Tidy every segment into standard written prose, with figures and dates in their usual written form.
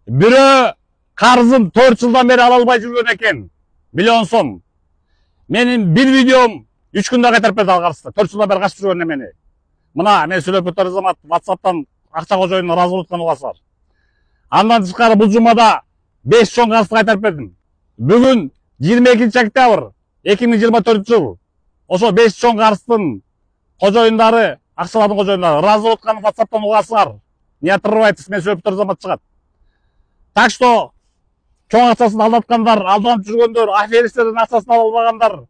Бирөө карызын 4 жылдан бери ала албай жүргөн экен. Миллион сом. Менин bir видеом 3 күндө кайтарып берди ал карызды. 4 жылдан бери качып жүргөн эмени. Мына мен сүйлөп өтөр замат WhatsApp'тан акча кожоюнуна разы болуп аткан угасы бар. Андан тышкары бул жумада 5 чоң карызды кайтарып бердим. Бүгүн 22 октябрь 2024 жыл. Ошо 5 чоң карыздын кожоюндары, акчалардын кожоюндары разы болуп аткан WhatsApp'тан угасы бар. Не отрывайтесь, мен сүйлөп өтөр замат чыгат. Так что чоң акчасын алдаткандар, алданып жүргөндөр, аферисттердин акчасын ала албагандар,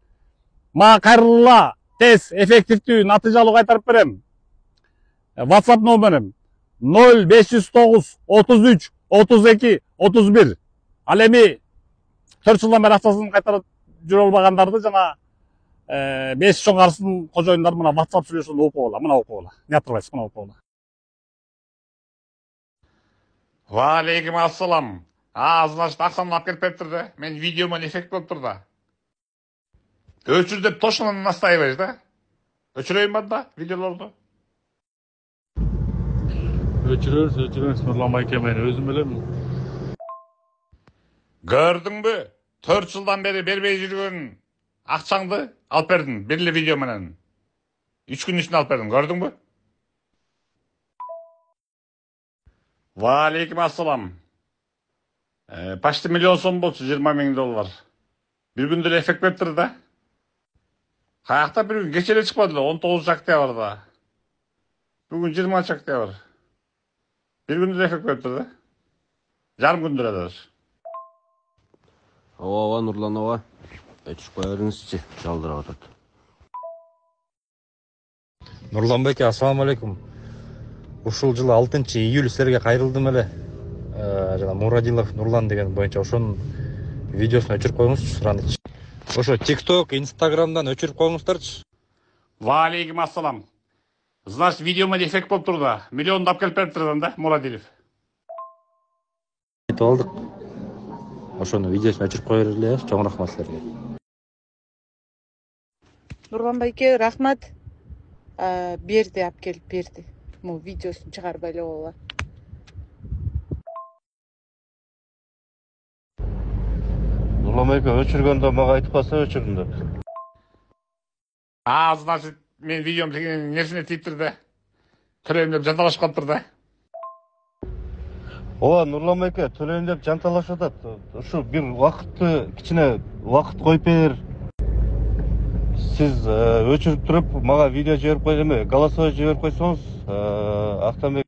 мага кайрылгыла тез, эффективдүү, натыйжалуу кайтарып берем. WhatsApp номерим 0509 33 32 31. Ал эми 4 жылдан бери акчасын кайтарып жүрө албагандарды жана 5 чоң карыздын кожоюндары мына WhatsApp сүйлөшүндө окуп ала, мына окуп ала. Не отрывайтесь, мына окуп ала. Валейкум ассалам. Значит, акчамды алып келип бериптир да. Мен видеомо эффект болуп тур да. Өчүр деп точно настаиваешь да? Өчүрөйүн да видеолорду? Өчүрөңүз, Нурлан байке, мен өзүм элем. Көрдүңбү? 4 жылдан бери бербей жүргөн акчаңды алып бердим, бир эле видео менен. 3 күн ичинде алып бердим, көрдүңбү? Валейкум ассалам. Почти миллион сом болчу, 20 000 доллар. Bir күндө эле эффект бериптир да. Каякта bir күн кече эле чыкпады эле, 19 октябрда. Бүгүн 20 октябрь. Bir күндө эле эффект бериптир да. Жарым күндө эле даже. Ооба, Нурлан ооба. Өчүп кое бериңизчи, жалдырап атат. Нурлан байке, ассаламу алейкум. Ушул жылы 6 июль силерге кайрылдым эле. Жана Мурадилов Нурлан деген боюнча ошонун видеосун өчүрүп коюңузчу, суранычы. Ошо TikTok, Instagram'дан өчүрүп коюңуздарчы. Валейкум ассалам. Значит, видеомо эффект болуп тур да. Миллионду алып келип бериптир да, Мурадилов. Айтып алдык. Ошону видеосун өчүрүп кое берели, чоң рахмат силерге. Нурлан байке, рахмат. Берди, алып келип берди. Му видеосун чыгарбай эле боло. Нурлан байке, өчүргөндө мага айтып калса өчүрдүм деп. Значит, мен видеом нерсине тийиптир да. Төлөйм деп жанталашып калыптыр да. Ооба, Нурлан байке, төлөйм деп жанталашып атат. Ушу бир убакытты, кичине убакыт коюп бер. Сиз өчүрүп туруп, мага видео жиберип кой эме, голосовой жиберип койсоңуз, Актанбек